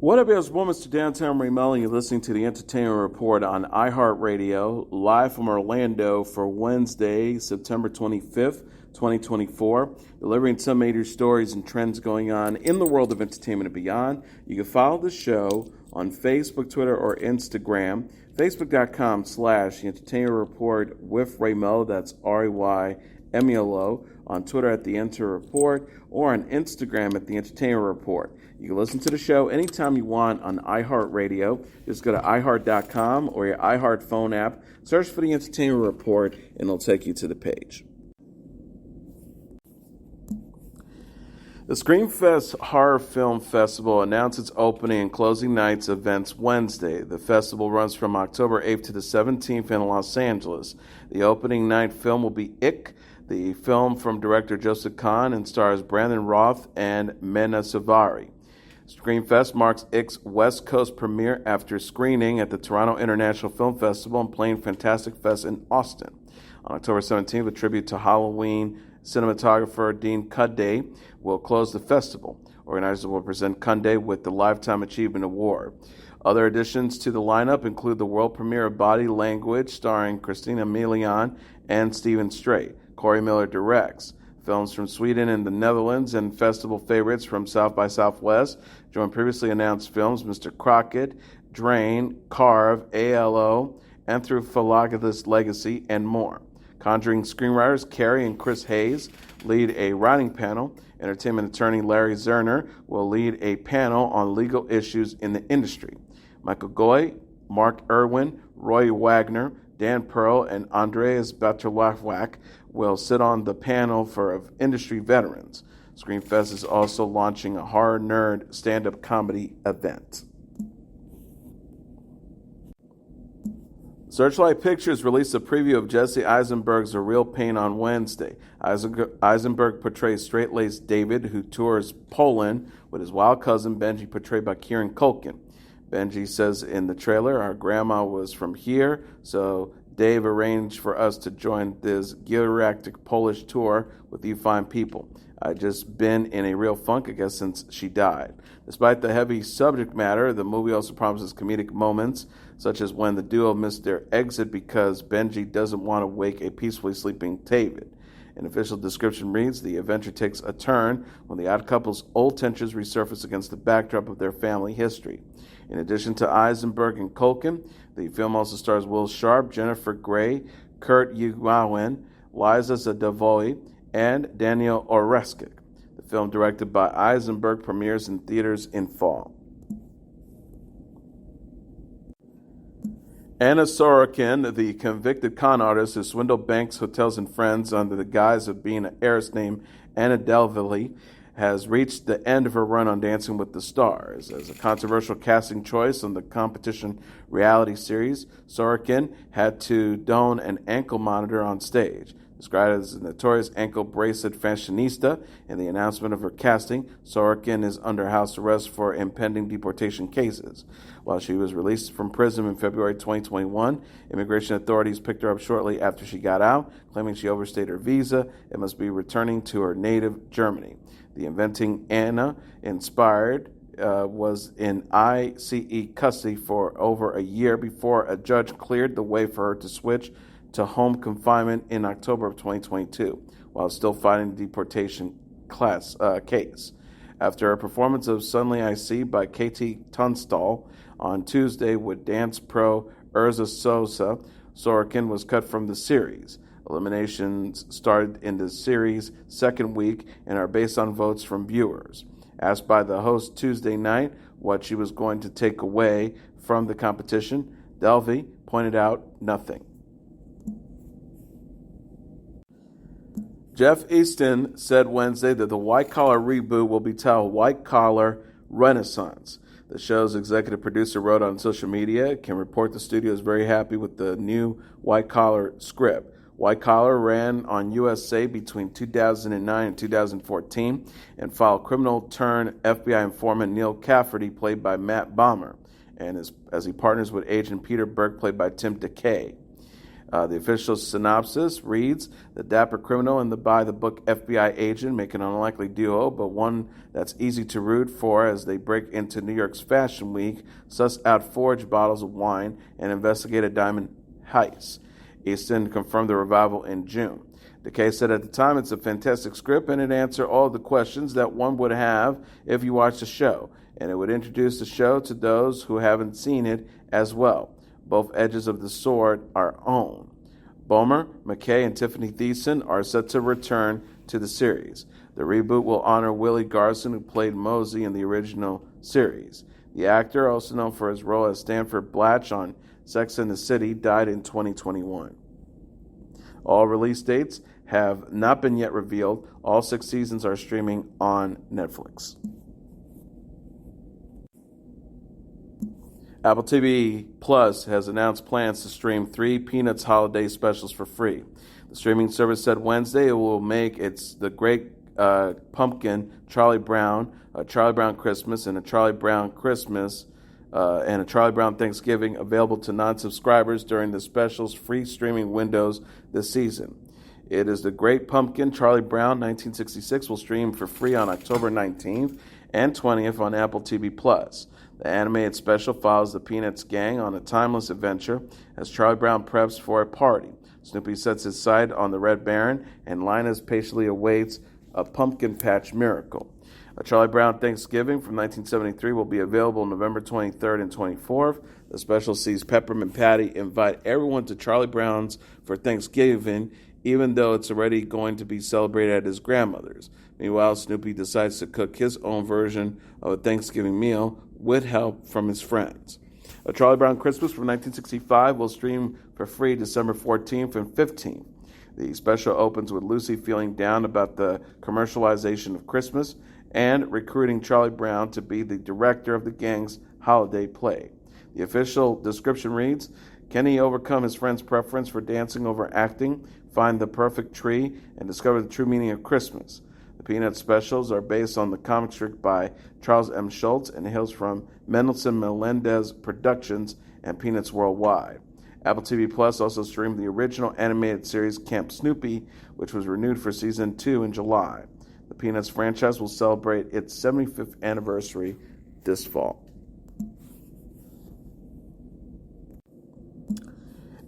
What up, it's Mr. Downtown Melo. You're listening to the Entertainment Report on iHeartRadio, live from Orlando for Wednesday, September 25th, 2024, delivering some major stories and trends going on in the world of entertainment and beyond. You can follow the show on Facebook, Twitter, or Instagram. Facebook.com/The Entertainment Report with Ray Melo. That's RAYMELO. On Twitter at The Enter Report, or on Instagram at The Entertainment Report. You can listen to the show anytime you want on iHeartRadio. Just go to iHeart.com or your iHeart phone app, search for The Entertainment Report, and it'll take you to the page. The Screamfest Horror Film Festival announced its opening and closing nights events Wednesday. The festival runs from October 8th to the 17th in Los Angeles. The opening night film will be Ick, the film from director Joseph Kahn, and stars Brandon Roth and Mena Suvari. Screamfest marks Ick's West Coast premiere after screening at the Toronto International Film Festival and playing Fantastic Fest in Austin. On October 17th, a tribute to Halloween cinematographer Dean Cunday will close the festival. Organizers will present Cunday with the Lifetime Achievement Award. Other additions to the lineup include the world premiere of Body Language, starring Christina Milian and Stephen Strait. Corey Miller directs. Films from Sweden and the Netherlands and festival favorites from South by Southwest join previously announced films Mr. Crockett, Drain, Carve, ALO, Anthropophagus Legacy, and more. Conjuring screenwriters Carrie and Chris Hayes lead a writing panel. Entertainment attorney Larry Zerner will lead a panel on legal issues in the industry. Michael Goy, Mark Irwin, Roy Wagner, Dan Pearl, and Andreas Batalawak will sit on the panel for industry veterans. Screamfest is also launching a horror nerd stand-up comedy event. Searchlight Pictures released a preview of Jesse Eisenberg's A Real Pain on Wednesday. Eisenberg portrays straight-laced David, who tours Poland with his wild cousin Benji, portrayed by Kieran Culkin. Benji says in the trailer, "Our grandma was from here, so Dave arranged for us to join this galactic Polish tour with you fine people. I just been in a real funk, I guess, since she died." Despite the heavy subject matter, the movie also promises comedic moments, such as when the duo miss their exit because Benji doesn't want to wake a peacefully sleeping David. An official description reads, "The adventure takes a turn when the odd couple's old tensions resurface against the backdrop of their family history." In addition to Eisenberg and Culkin, the film also stars Will Sharp, Jennifer Grey, Kurt Yugawin, Liza Zadavoy, and Daniel Oreskik. The film, directed by Eisenberg, premieres in theaters in fall. Anna Sorokin, the convicted con artist who swindled banks, hotels, and friends under the guise of being an heiress named Anna Delvey, has reached the end of her run on Dancing with the Stars. As a controversial casting choice on the competition reality series, Sorokin had to don an ankle monitor on stage. Described as a notorious ankle bracelet fashionista, in the announcement of her casting, Sorokin is under house arrest for impending deportation cases. While she was released from prison in February 2021, immigration authorities picked her up shortly after she got out, claiming she overstayed her visa and must be returning to her native Germany. The Inventing Anna Inspired was in ICE custody for over a year before a judge cleared the way for her to switch to home confinement in October of 2022, while still fighting the deportation case. After a performance of Suddenly I See by Katie Tunstall on Tuesday with dance pro Urza Sosa, Sorokin was cut from the series. Eliminations started in the series' second week and are based on votes from viewers. Asked by the host Tuesday night what she was going to take away from the competition, Delvey pointed out nothing. Jeff Easton said Wednesday that the White Collar reboot will be titled White Collar Renaissance. The show's executive producer wrote on social media, "Can report the studio is very happy with the new White Collar script. White Collar ran on USA between 2009 and 2014 and followed criminal-turned-FBI informant Neil Cafferty, played by Matt Bomer, and as he partners with agent Peter Burke, played by Tim DeKay. The official synopsis reads, the dapper criminal and the by-the-book FBI agent make an unlikely duo, but one that's easy to root for as they break into New York's Fashion Week, suss out forged bottles of wine, and investigate a diamond heist. Easton confirmed the revival in June. Decay said at the time it's a fantastic script and it answered all the questions that one would have if you watched the show, and it would introduce the show to those who haven't seen it as well. Both edges of the sword are owned. Bomer, McKay, and Tiffany Thiessen are set to return to the series. The reboot will honor Willie Garson, who played Mosey in the original series. The actor, also known for his role as Stanford Blatch on Sex and the City, died in 2021. All release dates have not been yet revealed. All 6 seasons are streaming on Netflix. Apple TV Plus has announced plans to stream 3 Peanuts holiday specials for free. The streaming service said Wednesday it will make The Great Pumpkin, Charlie Brown, a Charlie Brown Christmas, and a Charlie Brown Christmas, and a Charlie Brown Thanksgiving available to non-subscribers during the special's free streaming windows this season. It is The Great Pumpkin, Charlie Brown, 1966 will stream for free on October 19th and 20th on Apple TV Plus. The animated special follows the Peanuts gang on a timeless adventure as Charlie Brown preps for a party. Snoopy sets his sight on the Red Baron, and Linus patiently awaits a pumpkin patch miracle. A Charlie Brown Thanksgiving from 1973 will be available November 23rd and 24th. The special sees Peppermint Patty invite everyone to Charlie Brown's for Thanksgiving, even though it's already going to be celebrated at his grandmother's. Meanwhile, Snoopy decides to cook his own version of a Thanksgiving meal with help from his friends. A Charlie Brown Christmas from 1965 will stream for free December 14th and 15th. The special opens with Lucy feeling down about the commercialization of Christmas and recruiting Charlie Brown to be the director of the gang's holiday play. The official description reads, can he overcome his friend's preference for dancing over acting, find the perfect tree, and discover the true meaning of Christmas? The Peanuts specials are based on the comic strip by Charles M. Schultz and hails from Mendelsohn Melendez Productions and Peanuts Worldwide. Apple TV Plus also streamed the original animated series Camp Snoopy, which was renewed for Season 2 in July. The Peanuts franchise will celebrate its 75th anniversary this fall.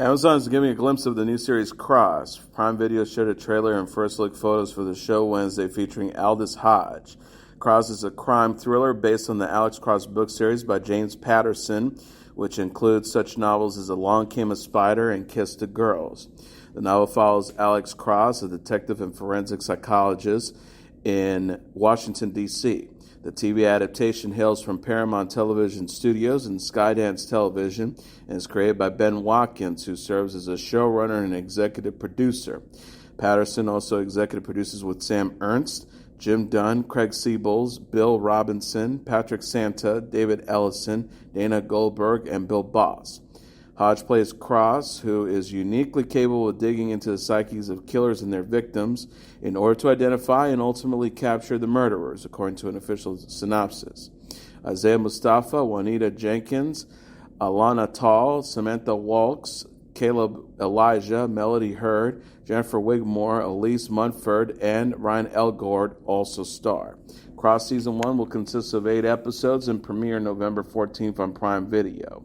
Amazon is giving a glimpse of the new series Cross. Prime Video shared a trailer and first look photos for the show Wednesday featuring Aldis Hodge. Cross is a crime thriller based on the Alex Cross book series by James Patterson, which includes such novels as Along Came a Spider and Kiss the Girls. The novel follows Alex Cross, a detective and forensic psychologist in Washington, D.C. The TV adaptation hails from Paramount Television Studios and Skydance Television and is created by Ben Watkins, who serves as a showrunner and executive producer. Patterson also executive produces with Sam Ernst, Jim Dunn, Craig Siebels, Bill Robinson, Patrick Santa, David Ellison, Dana Goldberg, and Bill Boss. Hodge plays Cross, who is uniquely capable of digging into the psyches of killers and their victims in order to identify and ultimately capture the murderers, according to an official synopsis. Isaiah Mustafa, Juanita Jenkins, Alana Tall, Samantha Walks, Caleb Elijah, Melody Hurd, Jennifer Wigmore, Elise Munford, and Ryan Elgord also star. Cross Season 1 will consist of 8 episodes and premiere November 14th on Prime Video.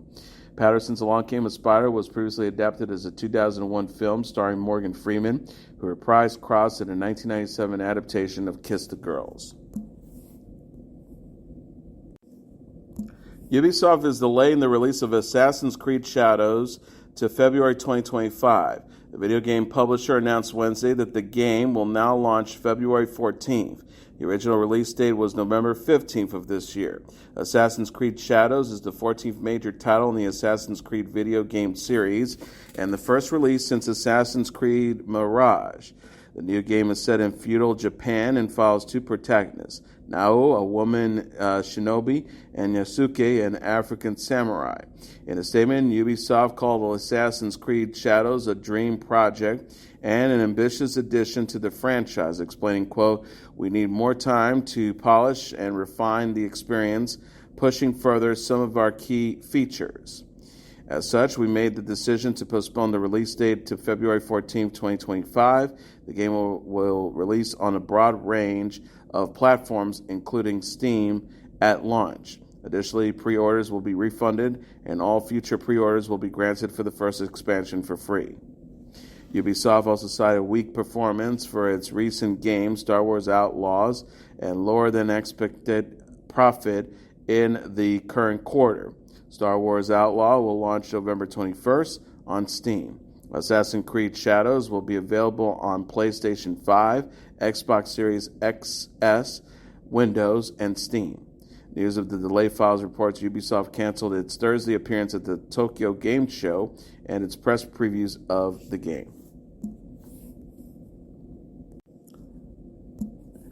Patterson's Along Came a Spider was previously adapted as a 2001 film starring Morgan Freeman, who reprised Cross in a 1997 adaptation of Kiss the Girls. Ubisoft is delaying the release of Assassin's Creed Shadows to February 2025. The video game publisher announced Wednesday that the game will now launch February 14th. The original release date was November 15th of this year. Assassin's Creed Shadows is the 14th major title in the Assassin's Creed video game series and the first release since Assassin's Creed Mirage. The new game is set in feudal Japan and follows 2 protagonists, Nao, a woman shinobi, and Yasuke, an African samurai. In a statement, Ubisoft called Assassin's Creed Shadows a dream project and an ambitious addition to the franchise, explaining, quote, "We need more time to polish and refine the experience, pushing further some of our key features." As such, we made the decision to postpone the release date to February 14, 2025. The game will release on a broad range of platforms, including Steam, at launch. Additionally, pre-orders will be refunded, and all future pre-orders will be granted for the first expansion for free. Ubisoft also cited a weak performance for its recent game, Star Wars Outlaws, and lower than expected profit in the current quarter. Star Wars Outlaw will launch November 21st on Steam. Assassin's Creed Shadows will be available on PlayStation 5, Xbox Series XS, Windows, and Steam. News of the delay files reports Ubisoft canceled its Thursday appearance at the Tokyo Game Show and its press previews of the game.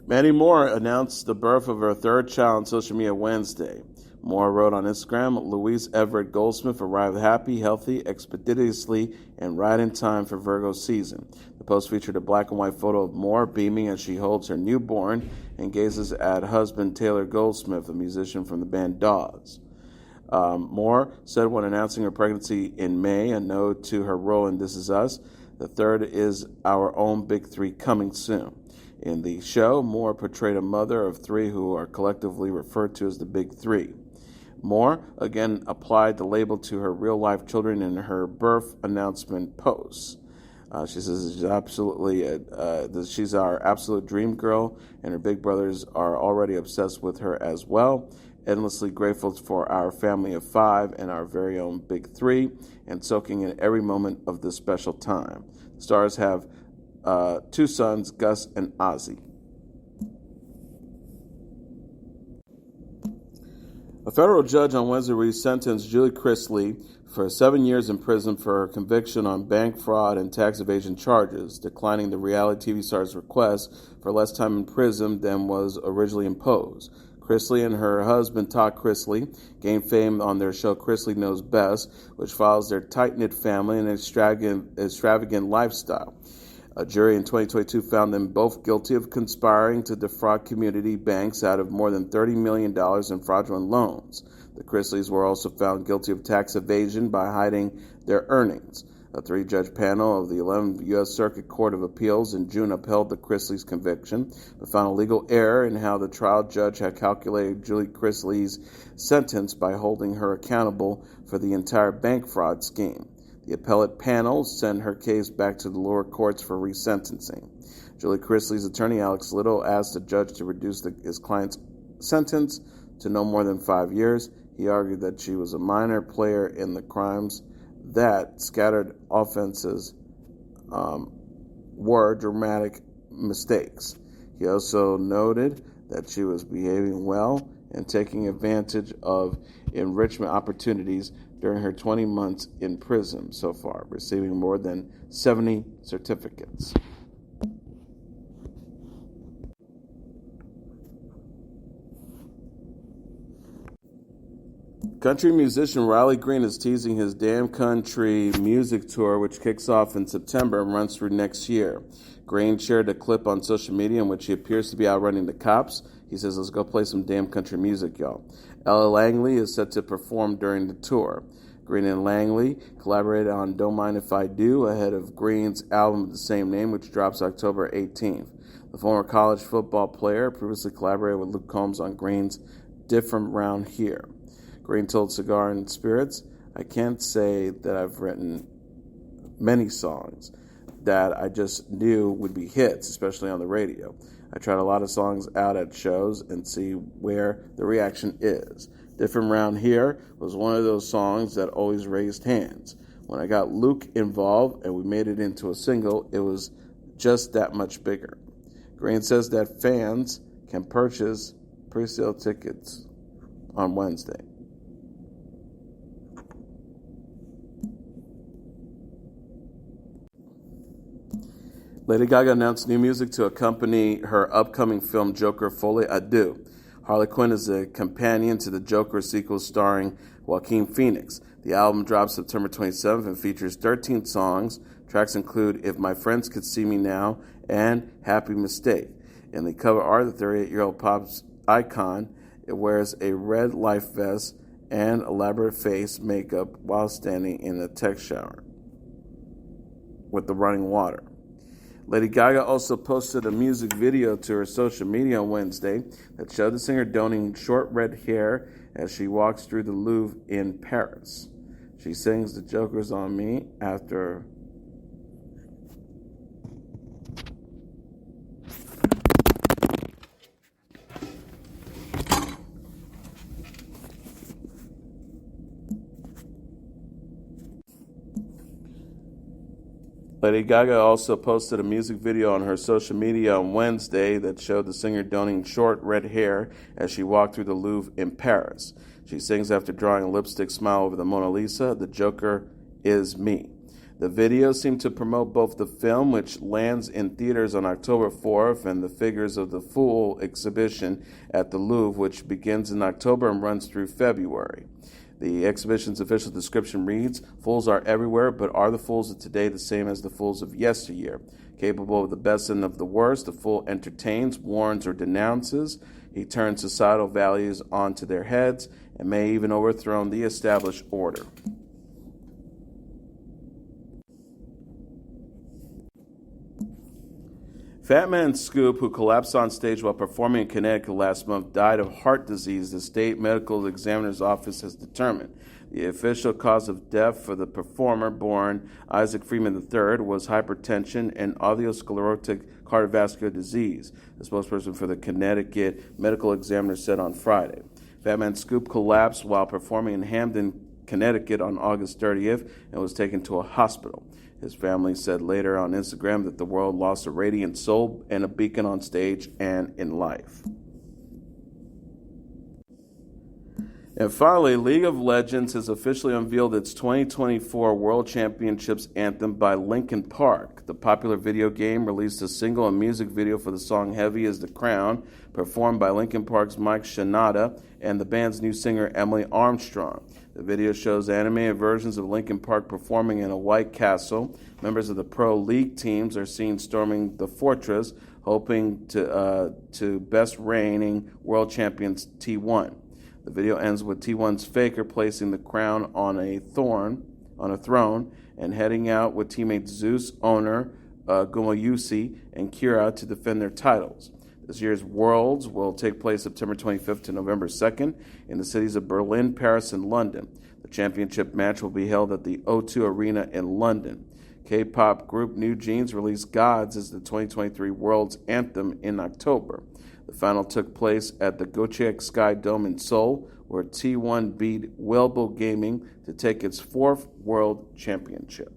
Mandy Moore announced the birth of her third child on social media Wednesday. Moore wrote on Instagram, Louise Everett Goldsmith arrived happy, healthy, expeditiously, and right in time for Virgo season. The post featured a black and white photo of Moore beaming as she holds her newborn and gazes at husband Taylor Goldsmith, a musician from the band Dawes. Moore said when announcing her pregnancy in May, a nod to her role in This Is Us, the third is our own big three coming soon. In the show, Moore portrayed a mother of three who are collectively referred to as the Big Three. Moore again applied the label to her real-life children in her birth announcement post. She says she's our absolute dream girl, and her big brothers are already obsessed with her as well. Endlessly grateful for our family of five and our very own Big Three, and soaking in every moment of this special time. The stars have two sons, Gus and Ozzy. A federal judge on Wednesday resentenced Julie Chrisley for 7 years in prison for her conviction on bank fraud and tax evasion charges, declining the reality TV star's request for less time in prison than was originally imposed. Chrisley and her husband, Todd Chrisley, gained fame on their show Chrisley Knows Best, which follows their tight-knit family and extravagant lifestyle. A jury in 2022 found them both guilty of conspiring to defraud community banks out of more than $30 million in fraudulent loans. The Chrisleys were also found guilty of tax evasion by hiding their earnings. A three-judge panel of the 11th U.S. Circuit Court of Appeals in June upheld the Chrisleys' conviction, but found a legal error in how the trial judge had calculated Julie Chrisley's sentence by holding her accountable for the entire bank fraud scheme. The appellate panel sent her case back to the lower courts for resentencing. Julie Chrisley's attorney, Alex Little, asked the judge to reduce his client's sentence to no more than 5 years. He argued that she was a minor player in the crimes, that scattered offenses were dramatic mistakes. He also noted that she was behaving well and taking advantage of enrichment opportunities during her 20 months in prison so far, receiving more than 70 certificates. Country musician Riley Green is teasing his Damn Country music tour, which kicks off in September and runs through next year. Green shared a clip on social media in which he appears to be outrunning the cops. He says, "Let's go play some damn country music, y'all." Ella Langley is set to perform during the tour. Green and Langley collaborated on Don't Mind If I Do ahead of Green's album of the same name, which drops October 18th. The former college football player previously collaborated with Luke Combs on Green's Different Round Here. Green told Cigar and Spirits, "I can't say that I've written many songs that I just knew would be hits, especially on the radio. I tried a lot of songs out at shows and see where the reaction is. Different Round Here was one of those songs that always raised hands. When I got Luke involved and we made it into a single, it was just that much bigger." Green says that fans can purchase pre-sale tickets on Wednesday. Lady Gaga announced new music to accompany her upcoming film Joker Folie à Deux. Harlequin is a companion to the Joker sequel starring Joaquin Phoenix. The album drops September 27th and features 13 songs. Tracks include If My Friends Could See Me Now and Happy Mistake. In the cover art, the 38-year-old pop icon wears a red life vest and elaborate face makeup while standing in a tech shower with the running water. Lady Gaga also posted a music video to her social media on Wednesday that showed the singer donning short red hair as she walks through the Louvre in Paris. She sings "The Joker's on Me" after Lady Gaga also posted a music video on her social media on Wednesday that showed the singer donning short red hair as she walked through the Louvre in Paris. She sings after drawing a lipstick smile over the Mona Lisa, "The Joker is me." The video seemed to promote both the film, which lands in theaters on October 4th, and the Figures of the Fool exhibition at the Louvre, which begins in October and runs through February. The exhibition's official description reads, "Fools are everywhere, but are the fools of today the same as the fools of yesteryear? Capable of the best and of the worst, the fool entertains, warns, or denounces. He turns societal values onto their heads and may even overthrow the established order." Fatman Scoop, who collapsed on stage while performing in Connecticut last month, died of heart disease, the state medical examiner's office has determined. The official cause of death for the performer, born Isaac Freeman III, was hypertension and atherosclerotic cardiovascular disease, the spokesperson for the Connecticut medical examiner said on Friday. Fatman Scoop collapsed while performing in Hamden, Connecticut on August 30th and was taken to a hospital. His family said later on Instagram that the world lost a radiant soul and a beacon on stage and in life. And finally, League of Legends has officially unveiled its 2024 World Championships anthem by Linkin Park. The popular video game released a single and music video for the song "Heavy is the Crown," performed by Linkin Park's Mike Shinoda and the band's new singer Emily Armstrong. The video shows animated versions of Linkin Park performing in a White Castle. Members of the Pro League teams are seen storming the fortress, hoping to best reigning world champions T1. The video ends with T1's Faker placing the crown on a throne and heading out with teammates Zeus, Owner, Gumayusi, and Kira to defend their titles. This year's Worlds will take place September 25th to November 2nd in the cities of Berlin, Paris, and London. The championship match will be held at the O2 Arena in London. K-pop group New Jeans released "Gods" as the 2023 World's anthem in October. The final took place at the Gocheek Sky Dome in Seoul, where T1 beat Weibo Gaming to take its fourth World Championship.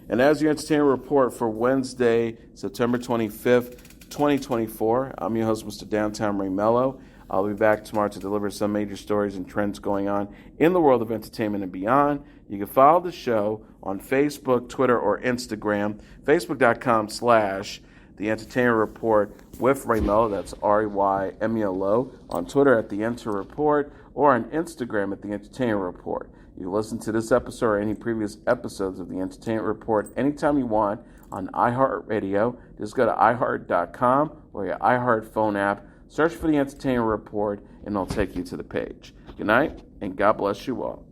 And as your entertainment report for Wednesday, September 25th, 2024, I'm your host, Mr. Downtown Ray Melo. I'll be back tomorrow to deliver some major stories and trends going on in the world of entertainment and beyond. You can follow the show on Facebook, Twitter, or Instagram, facebook.com/The Entertainment Report with Ray Melo, that's RAYMELO, on Twitter at The Enter Report, or on Instagram at The Entertainment Report. You can listen to this episode or any previous episodes of The Entertainment Report anytime you want on iHeartRadio. Just go to iHeart.com or your iHeart phone app, search for The Entertainment Report, and it'll take you to the page. Good night, and God bless you all.